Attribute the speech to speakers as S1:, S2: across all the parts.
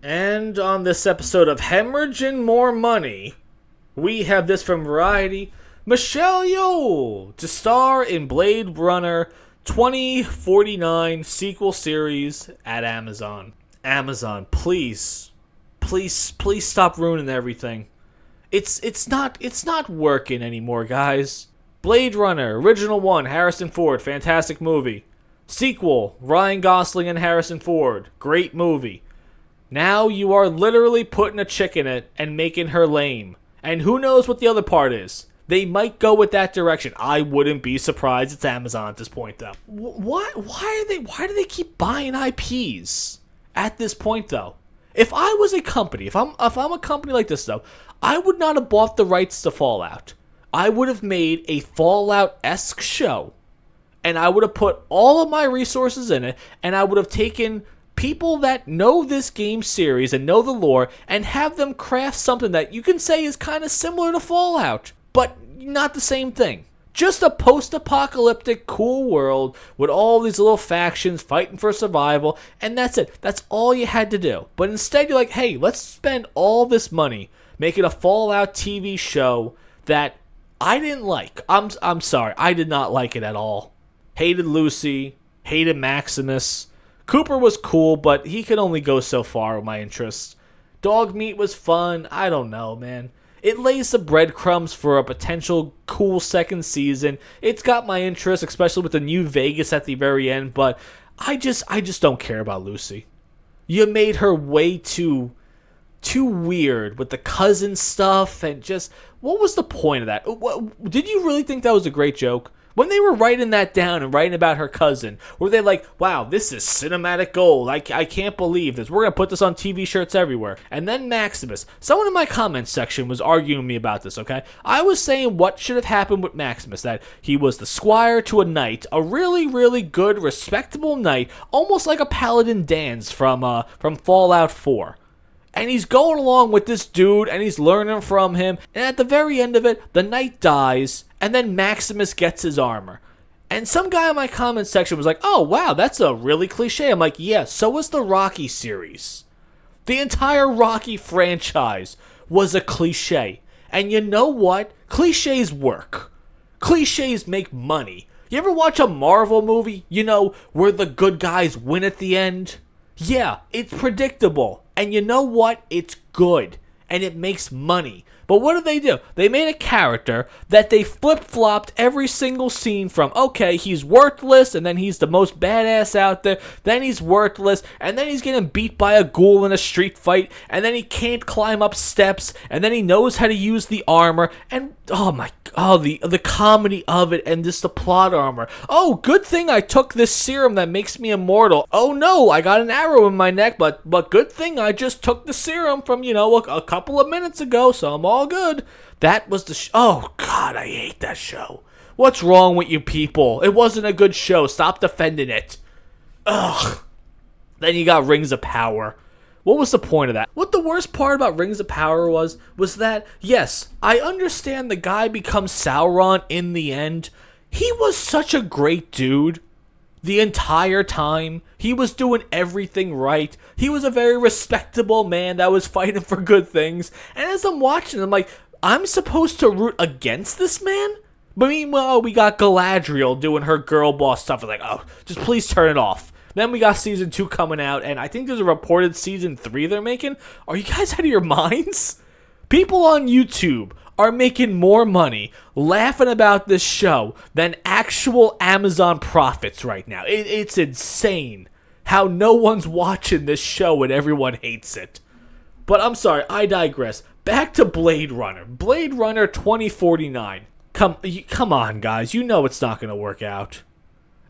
S1: And on this episode of Hemorrhaging More Money, we have this from Variety. Michelle Yeoh to star in Blade Runner 2049 sequel series at Amazon. Amazon, please, please stop ruining everything. It's not working anymore, guys. Blade Runner, original one, Harrison Ford, fantastic movie. Sequel, Ryan Gosling and Harrison Ford, great movie. Now you are literally putting a chick in it and making her lame. And who knows what the other part is. They might go with that direction. I wouldn't be surprised. It's Amazon at this point, though. Why do they keep buying IPs at this point, though? If I was a company, if I'm a company like this, though, I would not have bought the rights to Fallout. I would have made a Fallout-esque show, and I would have put all of my resources in it, and I would have taken people that know this game series and know the lore and have them craft something that you can say is kind of similar to Fallout, but not the same thing. Just a post-apocalyptic cool world with all these little factions fighting for survival, and that's it. That's all you had to do. But instead you're like, hey, let's spend all this money making a Fallout TV show that I didn't like. I'm sorry, I did not like it at all. Hated Lucy, hated Maximus. Cooper was cool, but he could only go so far with my interests. Dog meat was fun. I don't know, man. It lays the breadcrumbs for a potential cool second season. It's got my interest, especially with the New Vegas at the very end, but I just don't care about Lucy. You made her way too weird with the cousin stuff, and just, what was the point of that? Did you really think that was a great joke? When they were writing that down and writing about her cousin, were they like, wow, this is cinematic gold. I can't believe this. We're going to put this on TV shirts everywhere. And then Maximus. Someone in my comments section was arguing with me about this, okay? I was saying what should have happened with Maximus, that he was the squire to a knight, a really, really good, respectable knight, almost like a paladin dance from Fallout 4. And he's going along with this dude, and he's learning from him. And at the very end of it, the knight dies, and then Maximus gets his armor. And some guy in my comment section was like, oh, wow, that's a really cliche. I'm like, yeah, so was the Rocky series. The entire Rocky franchise was a cliche. And you know what? Cliches work. Cliches make money. You ever watch a Marvel movie, where the good guys win at the end? Yeah, it's predictable. And you know what? It's good. And it makes money. But what do? They made a character that they flip-flopped every single scene from, okay, he's worthless, and then he's the most badass out there, then he's worthless, and then he's getting beat by a ghoul in a street fight, and then he can't climb up steps, and then he knows how to use the armor, and the comedy of it, and just the plot armor. Oh, good thing I took this serum that makes me immortal. Oh no, I got an arrow in my neck, but good thing I just took the serum from, a couple of minutes ago, so I'm all good. That was oh god, I hate that show. What's wrong with you people? It wasn't a good show. Stop defending it. Ugh. Then you got Rings of Power. What was the point of that? What the worst part about Rings of Power was that, yes, I understand the guy becomes Sauron in the end. He was such a great dude. The entire time, he was doing everything right. He was a very respectable man that was fighting for good things. And as I'm watching, I'm like, I'm supposed to root against this man? But meanwhile, we got Galadriel doing her girl boss stuff. I'm like, oh, just please turn it off. Then we got season 2 coming out, and I think there's a reported season 3 they're making. Are you guys out of your minds? People on YouTube are making more money laughing about this show than actual Amazon profits right now. It's insane how no one's watching this show and everyone hates it. But I'm sorry, I digress. Back to Blade Runner. Blade Runner 2049. Come on, guys. You know it's not going to work out.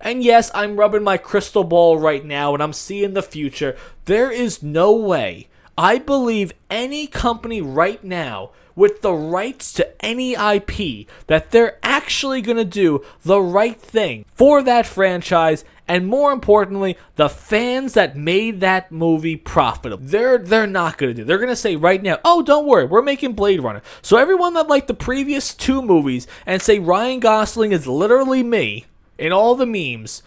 S1: And yes, I'm rubbing my crystal ball right now and I'm seeing the future. There is no way I believe any company right now with the rights to any IP that they're actually going to do the right thing for that franchise, and more importantly, the fans that made that movie profitable. They're not going to do. They're going to say right now, oh, don't worry, we're making Blade Runner. So everyone that liked the previous 2 movies and say Ryan Gosling is literally me in all the memes,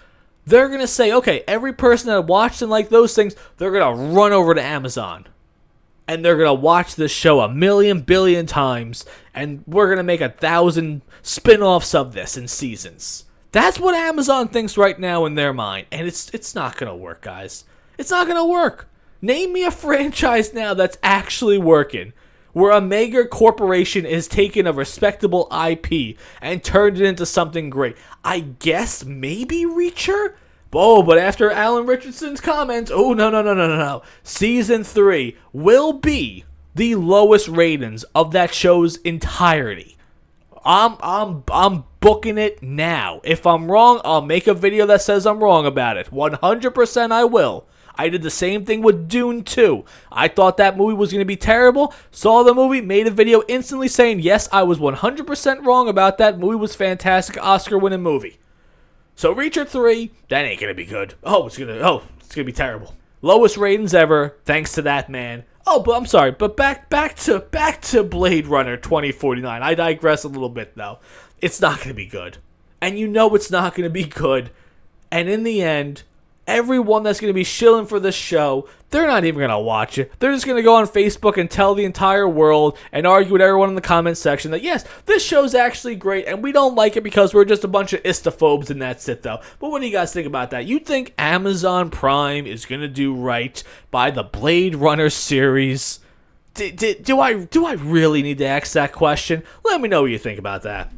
S1: They're going to say, okay, every person that watched and liked those things, they're going to run over to Amazon. And they're going to watch this show a million billion times. And we're going to make 1,000 spin-offs of this in seasons. That's what Amazon thinks right now in their mind. And it's not going to work, guys. It's not going to work. Name me a franchise now that's actually working, where a mega corporation is taking a respectable IP and turned it into something great. I guess maybe Reacher? Oh, but after Alan Richardson's comments, no. Season 3 will be the lowest ratings of that show's entirety. I'm booking it now. If I'm wrong, I'll make a video that says I'm wrong about it. 100% I will. I did the same thing with Dune 2. I thought that movie was going to be terrible. Saw the movie, made a video instantly saying, yes, I was 100% wrong about that. Movie was fantastic. Oscar-winning movie. So Reacher 3, that ain't going to be good. It's going to be terrible. Lowest ratings ever, thanks to that man. Oh, but I'm sorry, but back to Blade Runner 2049. I digress a little bit, though. It's not going to be good. And you know it's not going to be good. And in the end, everyone that's going to be shilling for this show, they're not even going to watch it. They're just going to go on Facebook and tell the entire world and argue with everyone in the comment section that, yes, this show's actually great, and we don't like it because we're just a bunch of istophobes, and that's it, though. But what do you guys think about that? You think Amazon Prime is going to do right by the Blade Runner series? Do I really need to ask that question? Let me know what you think about that.